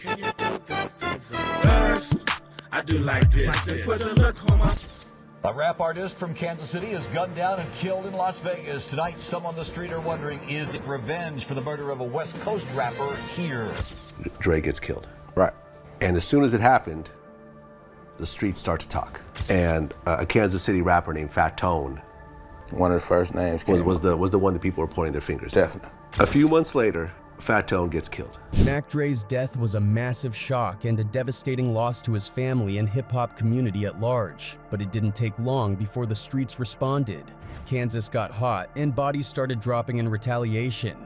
Can you do the Thizz? First, I do like this. Put a look on my... A rap artist from Kansas City is gunned down and killed in Las Vegas. Tonight, some on the street are wondering, is it revenge for the murder of a West Coast rapper here? Dre gets killed. Right. And as soon as it happened, the streets start to talk. And a Kansas City rapper named Fat Tone, one of the first names was the one that people were pointing their fingers at. Definitely. A few months later, Fat Tone gets killed. Mac Dre's death was a massive shock and a devastating loss to his family and hip-hop community at large. But it didn't take long before the streets responded. Kansas got hot and bodies started dropping in retaliation.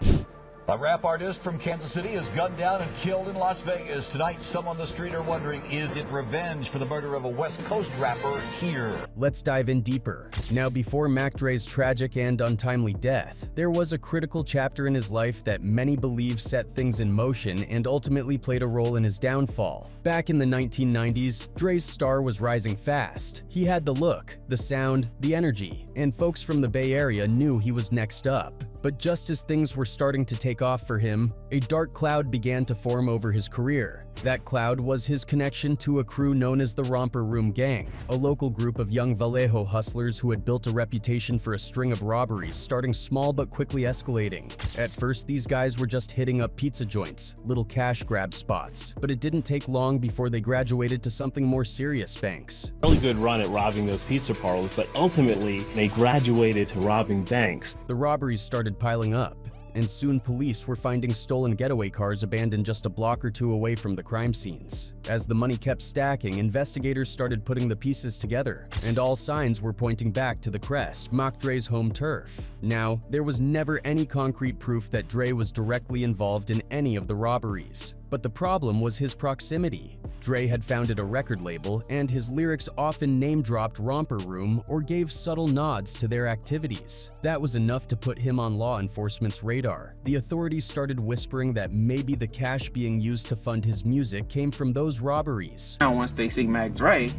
A rap artist from Kansas City is gunned down and killed in Las Vegas. Tonight, some on the street are wondering, is it revenge for the murder of a West Coast rapper here? Let's dive in deeper. Now, before Mac Dre's tragic and untimely death, there was a critical chapter in his life that many believe set things in motion and ultimately played a role in his downfall. Back in the 1990s, Dre's star was rising fast. He had the look, the sound, the energy, and folks from the Bay Area knew he was next up. But just as things were starting to take off for him, a dark cloud began to form over his career. That cloud was his connection to a crew known as the Romper Room gang, a local group of young Vallejo hustlers who had built a reputation for a string of robberies, starting small but quickly escalating. At first, these guys were just hitting up pizza joints, little cash grab spots, but it didn't take long before they graduated to something more serious, banks. Really good run at robbing those pizza parlors, but ultimately they graduated to robbing banks. The robberies started piling up, and soon police were finding stolen getaway cars abandoned just a block or two away from the crime scenes. As the money kept stacking, investigators started putting the pieces together, and all signs were pointing back to the Crest, Mac Dre's home turf. Now, there was never any concrete proof that Dre was directly involved in any of the robberies. But the problem was his proximity. Dre had founded a record label, and his lyrics often name-dropped Romper Room or gave subtle nods to their activities. That was enough to put him on law enforcement's radar. The authorities started whispering that maybe the cash being used to fund his music came from those robberies. Now, once they see Mac Dre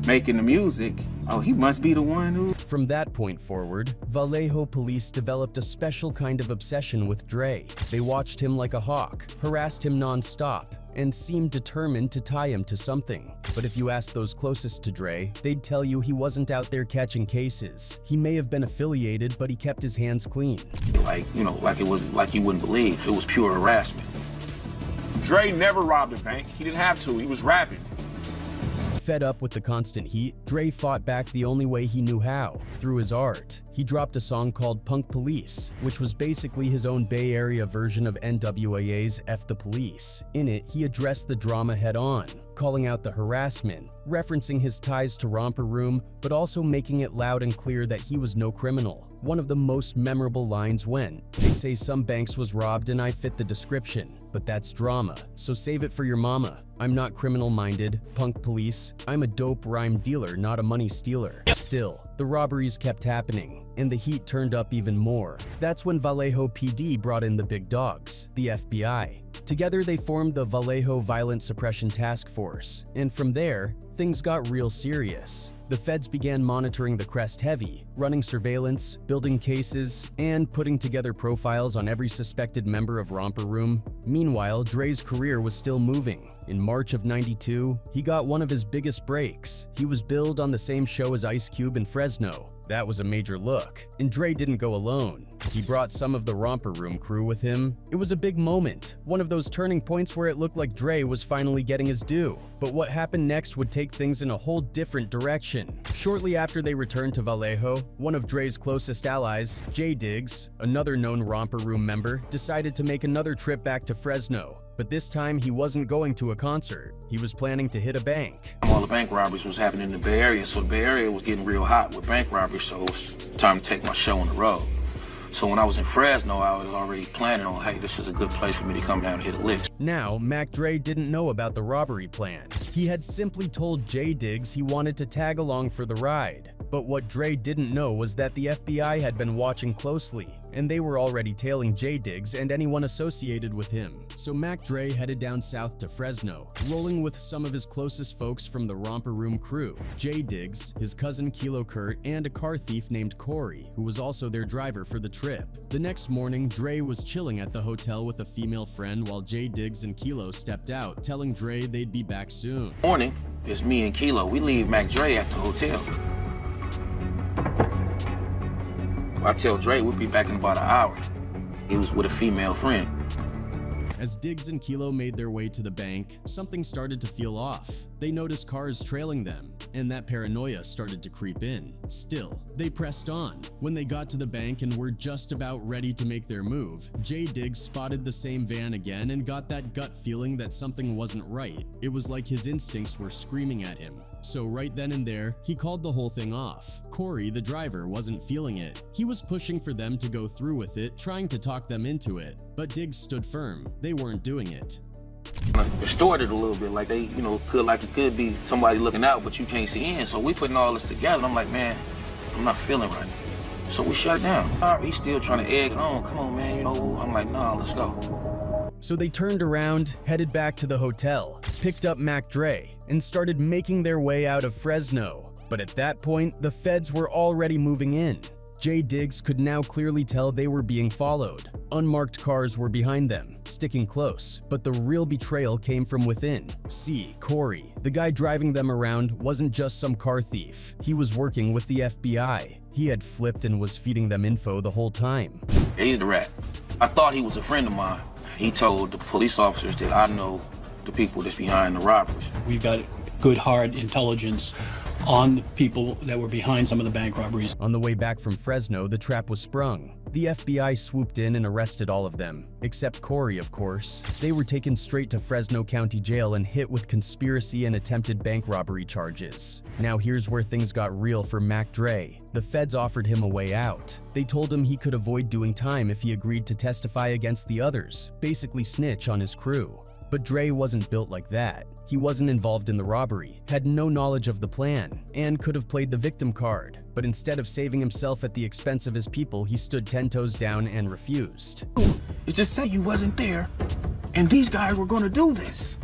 making the music, oh, he must be the one who... From that point forward, Vallejo police developed a special kind of obsession with Dre. They watched him like a hawk, harassed him non-stop, and seemed determined to tie him to something. But if you ask those closest to Dre, they'd tell you he wasn't out there catching cases. He may have been affiliated, but he kept his hands clean. Like you wouldn't believe. It was pure harassment. Dre never robbed a bank. He didn't have to. He was rapping. Fed up with the constant heat, Dre fought back the only way he knew how, through his art. He dropped a song called Punk Police, which was basically his own Bay Area version of NWA's F the Police. In it, he addressed the drama head-on, calling out the harassment, referencing his ties to Romper Room, but also making it loud and clear that he was no criminal. One of the most memorable lines went, "They say some banks was robbed and I fit the description, but that's drama, so save it for your mama. I'm not criminal-minded, punk police. I'm a dope rhyme dealer, not a money stealer." Still, the robberies kept happening, and the heat turned up even more. That's when Vallejo PD brought in the big dogs, the FBI. Together, they formed the Vallejo Violent Suppression Task Force, and from there, things got real serious. The feds began monitoring the Crest heavy, running surveillance, building cases, and putting together profiles on every suspected member of Romper Room. Meanwhile, Dre's career was still moving. In March of '92, he got one of his biggest breaks. He was billed on the same show as Ice Cube in Fresno. That was a major look, and Dre didn't go alone. He brought some of the Romper Room crew with him. It was a big moment, one of those turning points where it looked like Dre was finally getting his due. But what happened next would take things in a whole different direction. Shortly after they returned to Vallejo, one of Dre's closest allies, J Diggs, another known Romper Room member, decided to make another trip back to Fresno. But this time, he wasn't going to a concert. He was planning to hit a bank. All the bank robberies was happening in the Bay Area, so the Bay Area was getting real hot with bank robberies, so it was time to take my show on the road. So when I was in Fresno, I was already planning on, hey, this is a good place for me to come down and hit a lick. Now, Mac Dre didn't know about the robbery plan. He had simply told J Diggs he wanted to tag along for the ride. But what Dre didn't know was that the FBI had been watching closely, and they were already tailing J Diggs and anyone associated with him. So Mac Dre headed down south to Fresno, rolling with some of his closest folks from the Romper Room crew, J Diggs, his cousin Kilo Kurt, and a car thief named Corey, who was also their driver for the trip. The next morning, Dre was chilling at the hotel with a female friend while J Diggs and Kilo stepped out, telling Dre they'd be back soon. Morning, it's me and Kilo. We leave Mac Dre at the hotel. I tell Dre we'll be back in about an hour. He was with a female friend. As Diggs and Kilo made their way to the bank, something started to feel off. They noticed cars trailing them, and that paranoia started to creep in. Still, they pressed on. When they got to the bank and were just about ready to make their move, J Diggs spotted the same van again and got that gut feeling that something wasn't right. It was like his instincts were screaming at him. So right then and there, he called the whole thing off. Corey, the driver, wasn't feeling it. He was pushing for them to go through with it, trying to talk them into it. But Diggs stood firm. They weren't doing it. Distorted a little bit, like they, it could be somebody looking out, but you can't see in. So we putting all this together, and I'm like, man, I'm not feeling right. So we shut it down. He's still trying to egg it on. Come on, man, I'm like, nah, let's go. So they turned around, headed back to the hotel, picked up Mac Dre, and started making their way out of Fresno. But at that point, the feds were already moving in. J Diggs could now clearly tell they were being followed. Unmarked cars were behind them, sticking close, but the real betrayal came from within. See, Corey, the guy driving them around, wasn't just some car thief. He was working with the FBI. He had flipped and was feeding them info the whole time. He's the rat. I thought he was a friend of mine. He told the police officers that I know the people that's behind the robberies. We've got good hard intelligence on the people that were behind some of the bank robberies. On the way back from Fresno, the trap was sprung. The FBI swooped in and arrested all of them, except Corey, of course. They were taken straight to Fresno County Jail and hit with conspiracy and attempted bank robbery charges. Now here's where things got real for Mac Dre. The feds offered him a way out. They told him he could avoid doing time if he agreed to testify against the others, basically snitch on his crew. But Dre wasn't built like that. He wasn't involved in the robbery, had no knowledge of the plan, and could have played the victim card. But instead of saving himself at the expense of his people, he stood 10 toes down and refused. It's just say you wasn't there, and these guys were gonna do this.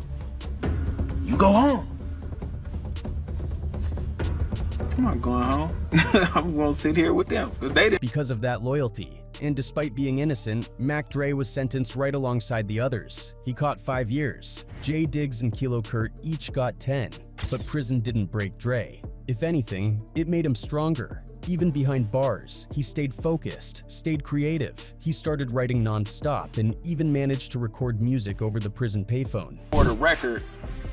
You go home. I'm not going home. I'm gonna sit here with them, because they didn't. Because of that loyalty, and despite being innocent, Mac Dre was sentenced right alongside the others. He caught 5 years. J Diggs and Kilo Kurt each got 10. But prison didn't break Dre. If anything, it made him stronger. Even behind bars, he stayed focused, stayed creative. He started writing non-stop and even managed to record music over the prison payphone. For the record,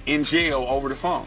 in jail over the phone.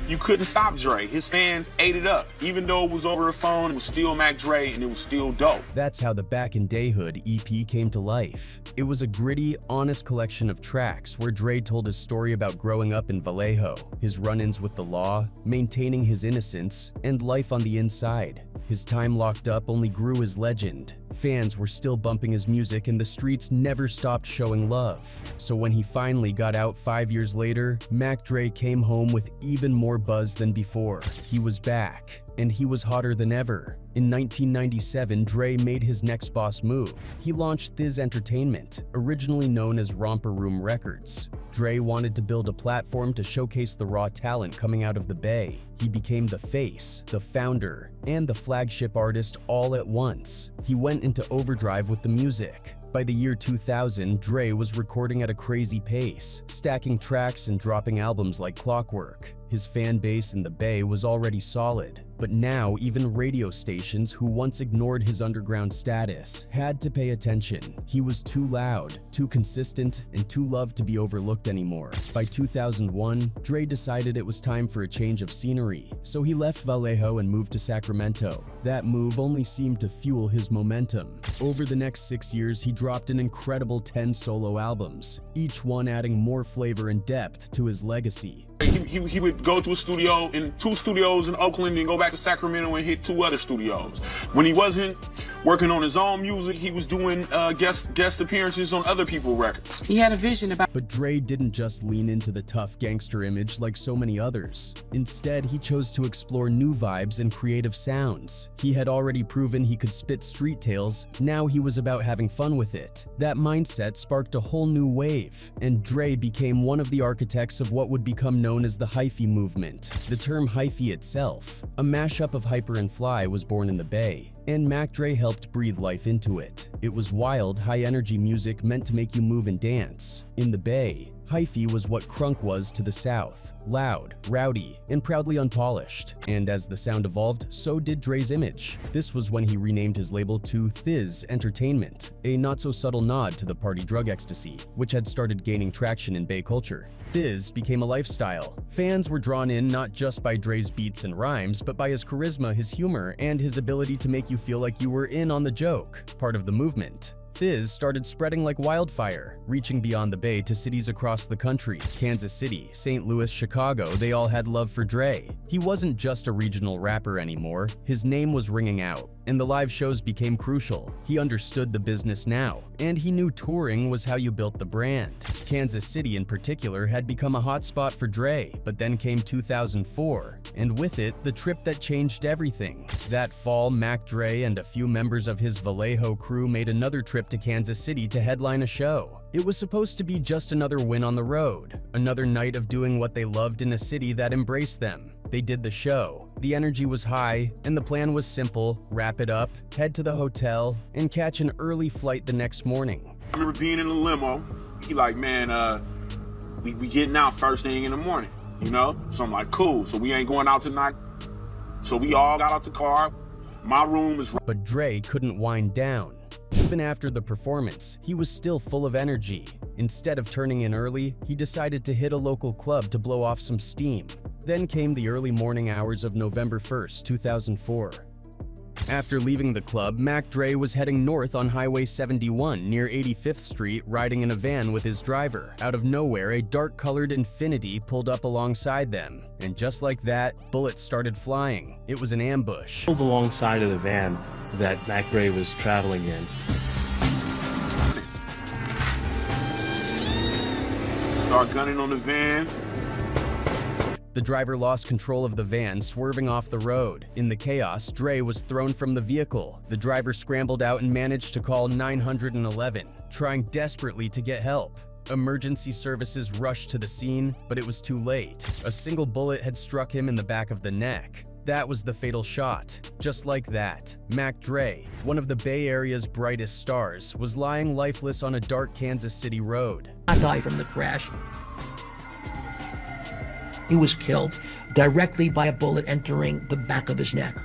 You couldn't stop Dre. His fans ate it up. Even though it was over the phone, it was still Mac Dre and it was still dope. That's how the Back in Dayhood EP came to life. It was a gritty, honest collection of tracks where Dre told his story about growing up in Vallejo, his run-ins with the law, maintaining his innocence, and life on the inside. His time locked up only grew his legend. Fans were still bumping his music and the streets never stopped showing love. So when he finally got out 5 years later, Mac Dre came home with even more buzz than before. He was back, and he was hotter than ever. In 1997, Dre made his next boss move. He launched Thizz Entertainment, originally known as Romper Room Records. Dre wanted to build a platform to showcase the raw talent coming out of the Bay. He became the face, the founder, and the flagship artist all at once. He went into overdrive with the music. By the year 2000, Dre was recording at a crazy pace, stacking tracks and dropping albums like clockwork. His fan base in the Bay was already solid, but now even radio stations who once ignored his underground status had to pay attention. He was too loud, too consistent, and too loved to be overlooked anymore. By 2001, Dre decided it was time for a change of scenery, so he left Vallejo and moved to Sacramento. That move only seemed to fuel his momentum. Over the next 6 years, he dropped an incredible 10 solo albums, each one adding more flavor and depth to his legacy. He would go to a studio in 2 studios in Oakland and go back to Sacramento and hit 2 other studios. When he wasn't working on his own music, he was doing guest appearances on other people's records. He had a vision about. But Dre didn't just lean into the tough gangster image like so many others. Instead, he chose to explore new vibes and creative sounds. He had already proven he could spit street tales, now he was about having fun with it. That mindset sparked a whole new wave, and Dre became one of the architects of what would become known as the hyphy movement. The term hyphy itself, a mashup of hyper and fly, was born in the Bay, and Mac Dre helped breathe life into it. It was wild, high-energy music meant to make you move and dance. In the Bay, hyphy was what crunk was to the South, loud, rowdy, and proudly unpolished. And as the sound evolved, so did Dre's image. This was when he renamed his label to Thizz Entertainment, a not-so-subtle nod to the party drug ecstasy, which had started gaining traction in Bay culture. Thizz became a lifestyle. Fans were drawn in not just by Dre's beats and rhymes, but by his charisma, his humor, and his ability to make you feel like you were in on the joke, part of the movement. Thizz started spreading like wildfire, reaching beyond the Bay to cities across the country. Kansas City, St. Louis, Chicago, they all had love for Dre. He wasn't just a regional rapper anymore, his name was ringing out, and the live shows became crucial. He understood the business now, and he knew touring was how you built the brand. Kansas City in particular had become a hotspot for Dre, but then came 2004, and with it, the trip that changed everything. That fall, Mac Dre and a few members of his Vallejo crew made another trip to Kansas City to headline a show. It was supposed to be just another win on the road, another night of doing what they loved in a city that embraced them. They did the show. The energy was high, and the plan was simple: wrap it up, head to the hotel, and catch an early flight the next morning. I remember being in the limo. He like, man, we getting out first thing in the morning, you know? So I'm like, cool, so we ain't going out tonight. So we all got out the car. My room is... But Dre couldn't wind down. Even after the performance, he was still full of energy. Instead of turning in early, he decided to hit a local club to blow off some steam. Then came the early morning hours of November 1st, 2004. After leaving the club, Mac Dre was heading north on Highway 71 near 85th Street, riding in a van with his driver. Out of nowhere, a dark-colored Infiniti pulled up alongside them. And just like that, bullets started flying. It was an ambush. Pulled alongside of the van that Mac Dre was traveling in. Start gunning on the van. The driver lost control of the van, swerving off the road. In the chaos, Dre was thrown from the vehicle. The driver scrambled out and managed to call 911, trying desperately to get help. Emergency services rushed to the scene, but it was too late. A single bullet had struck him in the back of the neck. That was the fatal shot. Just like that, Mac Dre, one of the Bay Area's brightest stars, was lying lifeless on a dark Kansas City road. I died from the crash. He was killed directly by a bullet entering the back of his neck.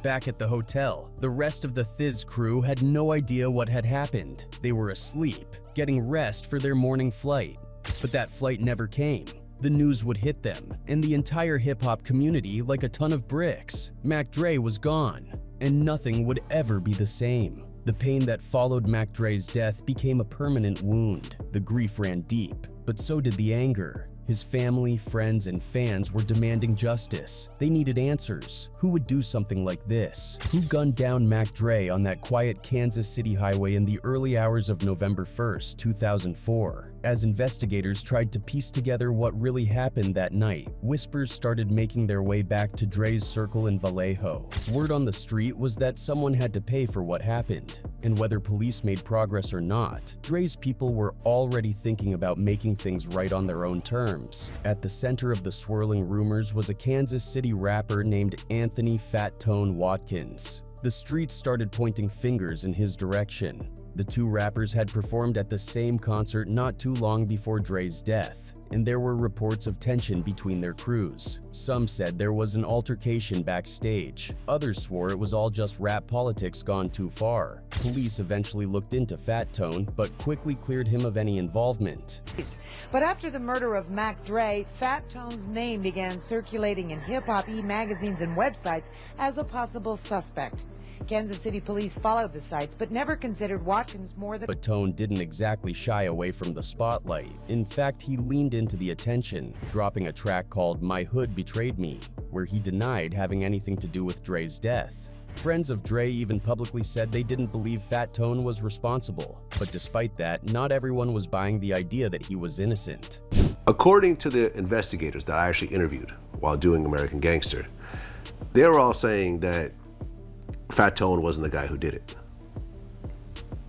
Back at the hotel, the rest of the Thizz crew had no idea what had happened. They were asleep, getting rest for their morning flight. But that flight never came. The news would hit them, and the entire hip-hop community like a ton of bricks. Mac Dre was gone, and nothing would ever be the same. The pain that followed Mac Dre's death became a permanent wound. The grief ran deep, but so did the anger. His family, friends, and fans were demanding justice. They needed answers. Who would do something like this? Who gunned down Mac Dre on that quiet Kansas City highway in the early hours of November 1st, 2004? As investigators tried to piece together what really happened that night, whispers started making their way back to Dre's circle in Vallejo. Word on the street was that someone had to pay for what happened. And whether police made progress or not, Dre's people were already thinking about making things right on their own terms. At the center of the swirling rumors was a Kansas City rapper named Anthony Fat Tone Watkins. The streets started pointing fingers in his direction. The two rappers had performed at the same concert not too long before Dre's death, and there were reports of tension between their crews. Some said there was an altercation backstage. Others swore it was all just rap politics gone too far. Police eventually looked into Fat Tone, but quickly cleared him of any involvement. But after the murder of Mac Dre, Fat Tone's name began circulating in hip-hop magazines and websites as a possible suspect. Kansas City police followed the sites, but never considered Watkins more than... But Tone didn't exactly shy away from the spotlight. In fact, he leaned into the attention, dropping a track called My Hood Betrayed Me, where he denied having anything to do with Dre's death. Friends of Dre even publicly said they didn't believe Fat Tone was responsible. But despite that, not everyone was buying the idea that he was innocent. According to the investigators that I actually interviewed while doing American Gangster, they were all saying that Fat Tone wasn't the guy who did it.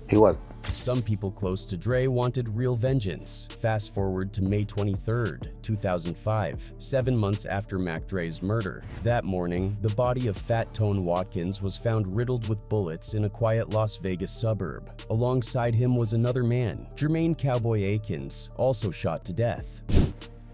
He wasn't. Some people close to Dre wanted real vengeance. Fast forward to May 23rd, 2005, 7 months after Mac Dre's murder. That morning, the body of Fat Tone Watkins was found riddled with bullets in a quiet Las Vegas suburb. Alongside him was another man, Jermaine Cowboy Akins, also shot to death.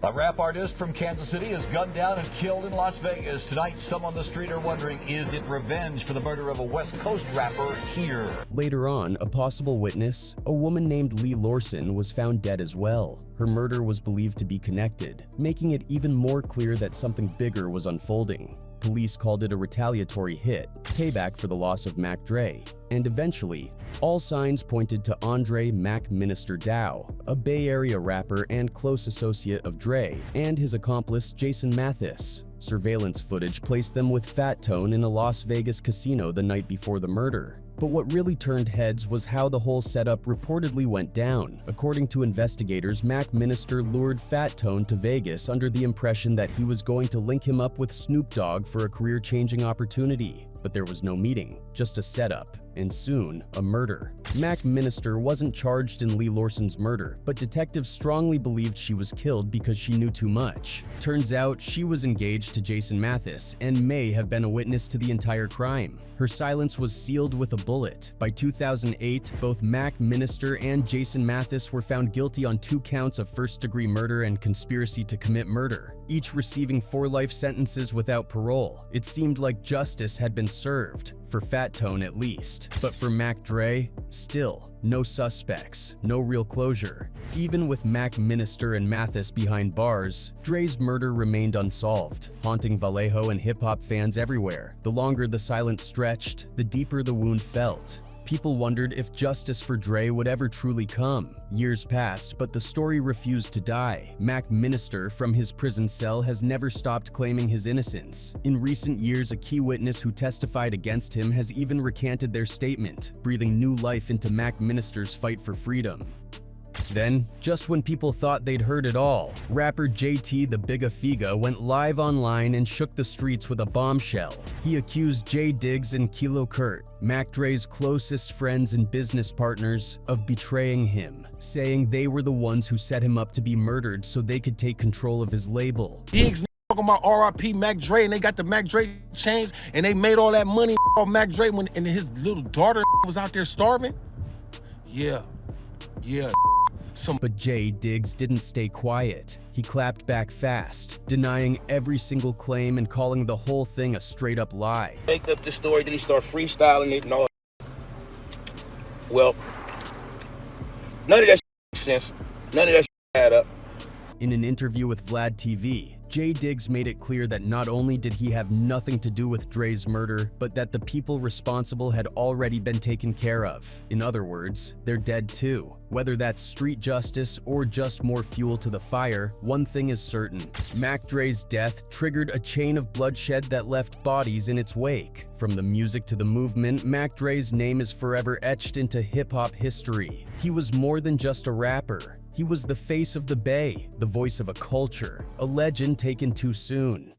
A rap artist from Kansas City is gunned down and killed in Las Vegas. Tonight, some on the street are wondering, is it revenge for the murder of a West Coast rapper here? Later on, a possible witness, a woman named Lee Lorson, was found dead as well. Her murder was believed to be connected, making it even more clear that something bigger was unfolding. Police called it a retaliatory hit, payback for the loss of Mac Dre, and eventually, all signs pointed to Andre Mac Minister Dow, a Bay Area rapper and close associate of Dre, and his accomplice Jason Mathis. Surveillance footage placed them with Fat Tone in a Las Vegas casino the night before the murder. But what really turned heads was how the whole setup reportedly went down. According to investigators, Mac Minister lured Fat Tone to Vegas under the impression that he was going to link him up with Snoop Dogg for a career-changing opportunity. But there was no meeting, just a setup, and soon, a murder. Mac Minister wasn't charged in Lee Lorson's murder, but detectives strongly believed she was killed because she knew too much. Turns out, she was engaged to Jason Mathis and may have been a witness to the entire crime. Her silence was sealed with a bullet. By 2008, both Mac Minister and Jason Mathis were found guilty on 2 counts of first-degree murder and conspiracy to commit murder, each receiving 4 life sentences without parole. It seemed like justice had been served, for Fat Tone at least. But for Mac Dre, still, no suspects, no real closure. Even with Mac Minister and Mathis behind bars, Dre's murder remained unsolved, haunting Vallejo and hip-hop fans everywhere. The longer the silence stretched, the deeper the wound felt. People wondered if justice for Dre would ever truly come. Years passed, but the story refused to die. Mac Minister, from his prison cell, has never stopped claiming his innocence. In recent years, a key witness who testified against him has even recanted their statement, breathing new life into Mac Minister's fight for freedom. Then, just when people thought they'd heard it all, rapper JT the Bigga Figa went live online and shook the streets with a bombshell. He accused J Diggs and Kilo Kurt, Mac Dre's closest friends and business partners, of betraying him, saying they were the ones who set him up to be murdered so they could take control of his label. Diggs talking about RIP Mac Dre, and they got the Mac Dre chains, and they made all that money off Mac Dre when and his little daughter was out there starving. Yeah. But J Diggs didn't stay quiet. He clapped back fast, denying every single claim and calling the whole thing a straight-up lie. Faked up this story, then he started freestyling it and all. Well, none of that makes sense. None of that add up. In an interview with Vlad TV, J Diggs made it clear that not only did he have nothing to do with Dre's murder, but that the people responsible had already been taken care of. In other words, they're dead too. Whether that's street justice or just more fuel to the fire, one thing is certain. Mac Dre's death triggered a chain of bloodshed that left bodies in its wake. From the music to the movement, Mac Dre's name is forever etched into hip-hop history. He was more than just a rapper. He was the face of the Bay, the voice of a culture, a legend taken too soon.